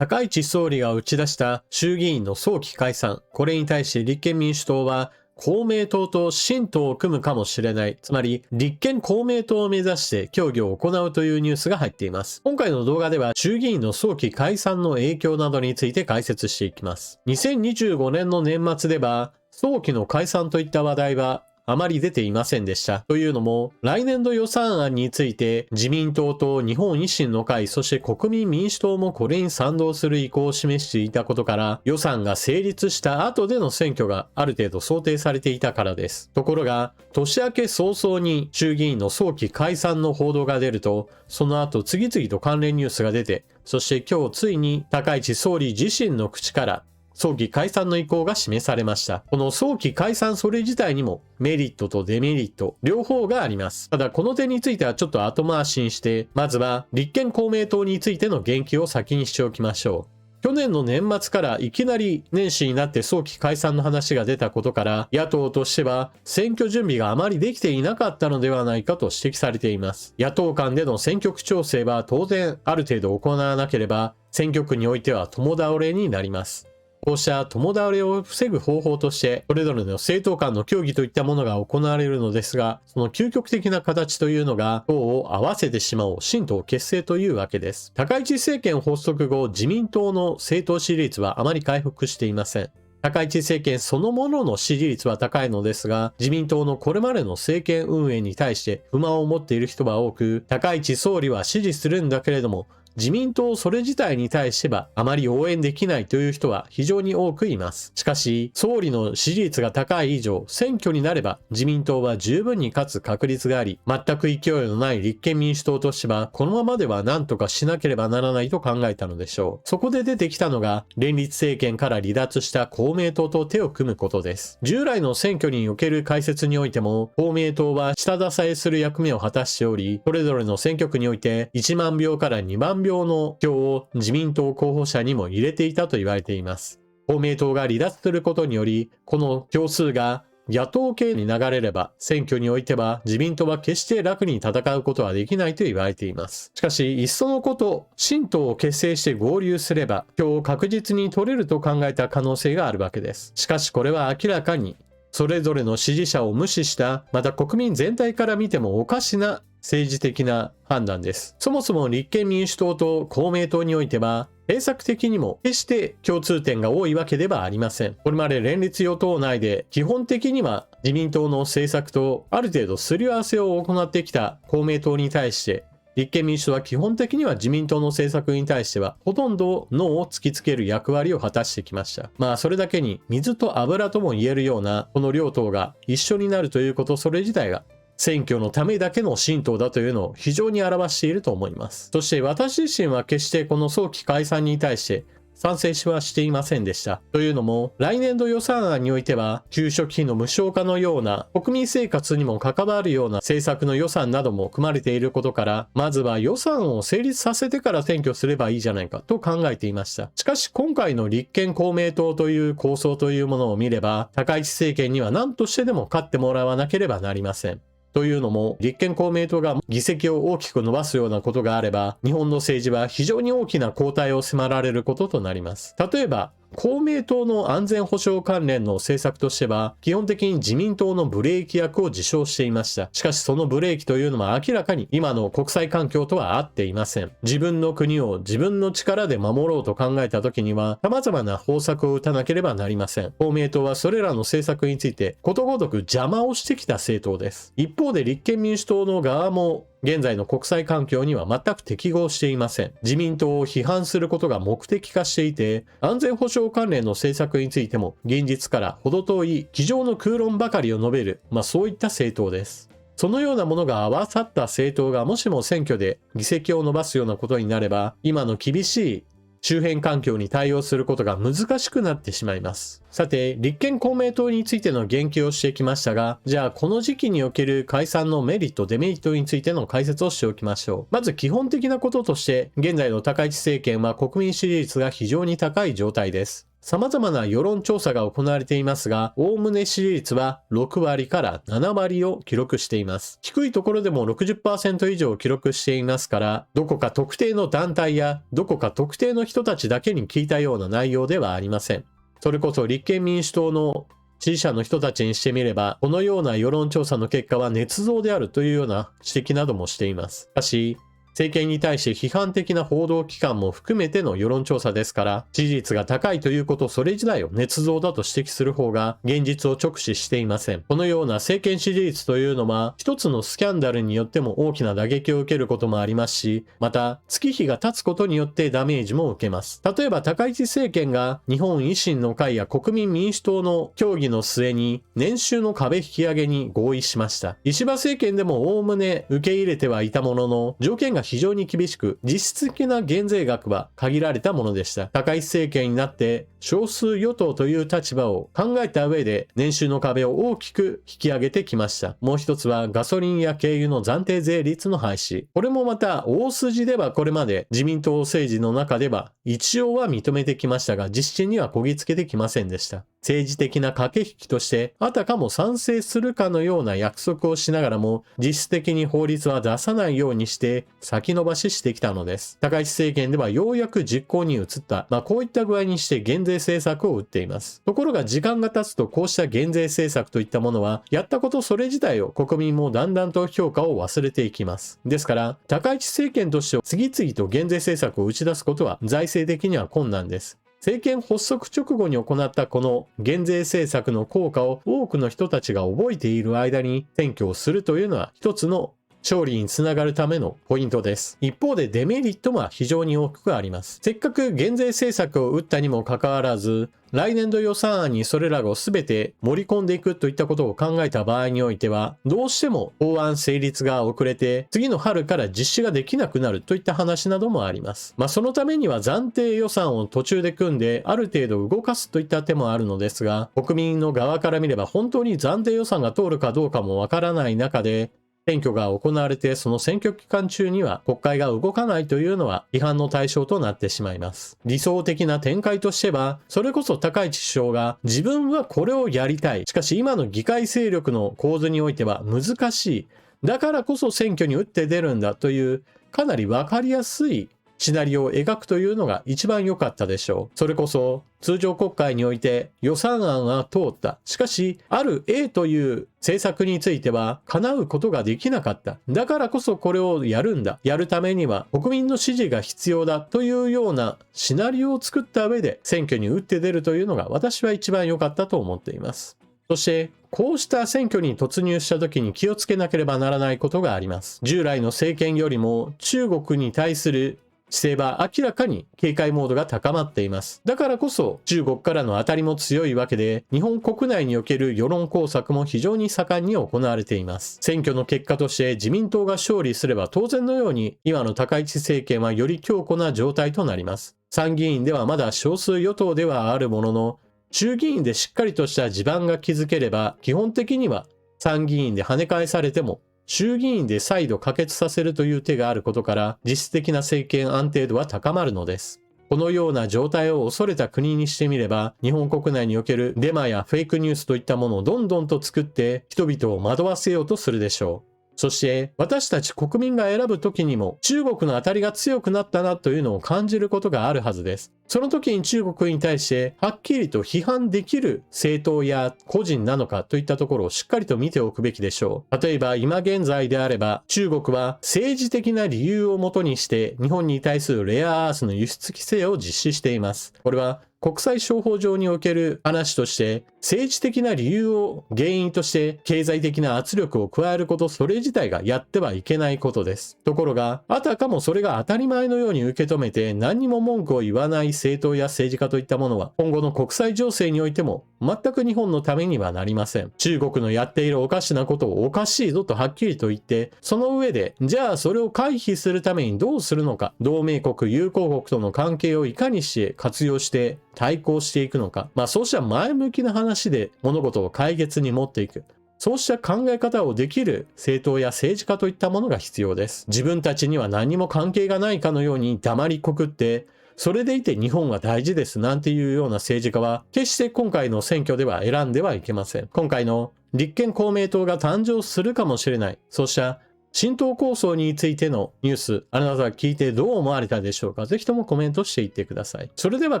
高市総理が打ち出した衆議院の早期解散。これに対して立憲民主党は、公明党と新党を組むかもしれない。つまり、立憲公明党を目指して協議を行うというニュースが入っています。今回の動画では、衆議院の早期解散の影響などについて解説していきます。2025年の年末では、早期の解散といった話題は、あまり出ていませんでした。というのも、来年度予算案について自民党と日本維新の会、そして国民民主党もこれに賛同する意向を示していたことから、予算が成立した後での選挙がある程度想定されていたからです。ところが、年明け早々に衆議院の早期解散の報道が出ると、その後次々と関連ニュースが出て、そして今日ついに高市総理自身の口から、早期解散の意向が示されました。この早期解散それ自体にもメリットとデメリット両方があります。ただこの点についてはちょっと後回しにして、まずは立憲公明党についての言及を先にしておきましょう。去年の年末からいきなり年始になって早期解散の話が出たことから、野党としては選挙準備があまりできていなかったのではないかと指摘されています。野党間での選挙区調整は当然ある程度行わなければ、選挙区においては共倒れになります。こうした共倒れを防ぐ方法として、それぞれの政党間の協議といったものが行われるのですが、その究極的な形というのが、党を合わせてしまおう新党結成というわけです。高市政権発足後、自民党の政党支持率はあまり回復していません。高市政権そのものの支持率は高いのですが、自民党のこれまでの政権運営に対して不満を持っている人は多く、高市総理は支持するんだけれども、自民党それ自体に対してはあまり応援できないという人は非常に多くいます。しかし、総理の支持率が高い以上、選挙になれば自民党は十分に勝つ確率があり、全く勢いのない立憲民主党としては、このままでは何とかしなければならないと考えたのでしょう。そこで出てきたのが、連立政権から離脱した公明党と手を組むことです。従来の選挙における解説においても、公明党は下支えする役目を果たしており、それぞれの選挙区において1万票から2万票の票を自民党候補者にも入れていたと言われています。公明党が離脱することにより、この票数が野党系に流れれば、選挙においては自民党は決して楽に戦うことはできないと言われています。しかし、いっそのこと、新党を結成して合流すれば、票を確実に取れると考えた可能性があるわけです。しかし、これは明らかに、それぞれの支持者を無視した、また国民全体から見てもおかしな政治的な判断です。そもそも立憲民主党と公明党においては、政策的にも決して共通点が多いわけではありません。これまで連立与党内で基本的には自民党の政策とある程度すり合わせを行ってきた公明党に対して、立憲民主党は基本的には自民党の政策に対してはほとんどノーを突きつける役割を果たしてきました。まあそれだけに水と油とも言えるようなこの両党が一緒になるということそれ自体が選挙のためだけの新党だというのを非常に表していると思います。そして私自身は決してこの早期解散に対して賛成はしていませんでした。というのも、来年度予算案においては、給食費の無償化のような、国民生活にも関わるような政策の予算なども組まれていることから、まずは予算を成立させてから選挙すればいいじゃないかと考えていました。しかし今回の立憲公明党という構想というものを見れば、高市政権には何としてでも勝ってもらわなければなりません。というのも、立憲公明党が議席を大きく伸ばすようなことがあれば、日本の政治は非常に大きな後退を迫られることとなります。例えば、公明党の安全保障関連の政策としては、基本的に自民党のブレーキ役を自称していました。しかしそのブレーキというのは明らかに今の国際環境とは合っていません。自分の国を自分の力で守ろうと考えた時には、様々な方策を打たなければなりません。公明党はそれらの政策についてことごとく邪魔をしてきた政党です。一方で立憲民主党の側も、現在の国際環境には全く適合していません。自民党を批判することが目的化していて、安全保障関連の政策についても現実から程遠い机上の空論ばかりを述べる、そういった政党です。そのようなものが合わさった政党がもしも選挙で議席を伸ばすようなことになれば、今の厳しい周辺環境に対応することが難しくなってしまいます。さて、立憲公明党についての言及をしてきましたが、じゃあこの時期における解散のメリット、デメリットについての解説をしておきましょう。まず基本的なこととして、現在の高市政権は国民支持率が非常に高い状態です。様々な世論調査が行われていますが、おおむね支持率は6割から7割を記録しています。低いところでも 60% 以上を記録していますから、どこか特定の団体やどこか特定の人たちだけに聞いたような内容ではありません。それこそ立憲民主党の支持者の人たちにしてみれば、このような世論調査の結果は捏造であるというような指摘などもしています。しかし、政権に対して批判的な報道機関も含めての世論調査ですから、支持率が高いということそれ自体を捏造だと指摘する方が現実を直視していません。このような政権支持率というのは、一つのスキャンダルによっても大きな打撃を受けることもありますし、また月日が経つことによってダメージも受けます。例えば高市政権が日本維新の会や国民民主党の協議の末に年収の壁引き上げに合意しました。石破政権でもおおむね受け入れてはいたものの、条件が非常に厳しく、実質的な減税額は限られたものでした。高市政権になって少数与党という立場を考えた上で年収の壁を大きく引き上げてきました。もう一つはガソリンや軽油の暫定税率の廃止。これもまた大筋ではこれまで自民党政治の中では一応は認めてきましたが、実施にはこぎつけてきませんでした。政治的な駆け引きとしてあたかも賛成するかのような約束をしながらも実質的に法律は出さないようにして先延ばししてきたのです。高市政権ではようやく実行に移った、こういった具合にして減税政策を打っています。ところが時間が経つとこうした減税政策といったものはやったことそれ自体を国民もだんだんと評価を忘れていきます。ですから高市政権として次々と減税政策を打ち出すことは財政的には困難です。政権発足直後に行ったこの減税政策の効果を多くの人たちが覚えている間に選挙をするというのは一つの勝利につながるためのポイントです。一方でデメリットは非常に大きくあります。せっかく減税政策を打ったにもかかわらず、来年度予算案にそれらを全て盛り込んでいくといったことを考えた場合においては、どうしても法案成立が遅れて、次の春から実施ができなくなるといった話などもあります。そのためには暫定予算を途中で組んで、ある程度動かすといった手もあるのですが、国民の側から見れば本当に暫定予算が通るかどうかもわからない中で、選挙が行われてその選挙期間中には国会が動かないというのは批判の対象となってしまいます。理想的な展開としては、それこそ高市首相が自分はこれをやりたい。しかし今の議会勢力の構図においては難しい。だからこそ選挙に打って出るんだというかなりわかりやすいシナリオを描くというのが一番良かったでしょう。それこそ通常国会において予算案は通った。しかし、ある A という政策については叶うことができなかった。だからこそこれをやるんだ。やるためには国民の支持が必要だというようなシナリオを作った上で選挙に打って出るというのが私は一番良かったと思っています。そして、こうした選挙に突入した時に気をつけなければならないことがあります。従来の政権よりも中国に対する姿勢は明らかに警戒モードが高まっています。だからこそ中国からの当たりも強いわけで、日本国内における世論工作も非常に盛んに行われています。選挙の結果として自民党が勝利すれば当然のように今の高市政権はより強固な状態となります。参議院ではまだ少数与党ではあるものの、衆議院でしっかりとした地盤が築ければ基本的には参議院で跳ね返されても衆議院で再度可決させるという手があることから実質的な政権安定度は高まるのです。このような状態を恐れた国にしてみれば日本国内におけるデマやフェイクニュースといったものをどんどんと作って人々を惑わせようとするでしょう。そして私たち国民が選ぶ時にも中国の当たりが強くなったなというのを感じることがあるはずです。その時に中国に対してはっきりと批判できる政党や個人なのかといったところをしっかりと見ておくべきでしょう。例えば今現在であれば中国は政治的な理由をもとにして日本に対するレアアースの輸出規制を実施しています。これは国際商法上における話として政治的な理由を原因として経済的な圧力を加えることそれ自体がやってはいけないことです。ところがあたかもそれが当たり前のように受け止めて何にも文句を言わない政党や政治家といったものは今後の国際情勢においても全く日本のためにはなりません。中国のやっているおかしなことをおかしいぞとはっきりと言ってその上でじゃあそれを回避するためにどうするのか同盟国友好国との関係をいかにして活用して対抗していくのかそうした前向きな話で物事を解決に持っていくそうした考え方をできる政党や政治家といったものが必要です。自分たちには何も関係がないかのように黙りこくってそれでいて日本は大事ですなんていうような政治家は決して今回の選挙では選んではいけません。今回の立憲公明党が誕生するかもしれない、そうした新党構想についてのニュース、あなたは聞いてどう思われたでしょうか。ぜひともコメントしていってください。それでは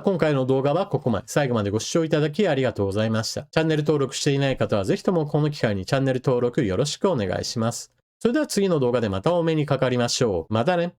今回の動画はここまで。最後までご視聴いただきありがとうございました。チャンネル登録していない方はぜひともこの機会にチャンネル登録よろしくお願いします。それでは次の動画でまたお目にかかりましょう。またね。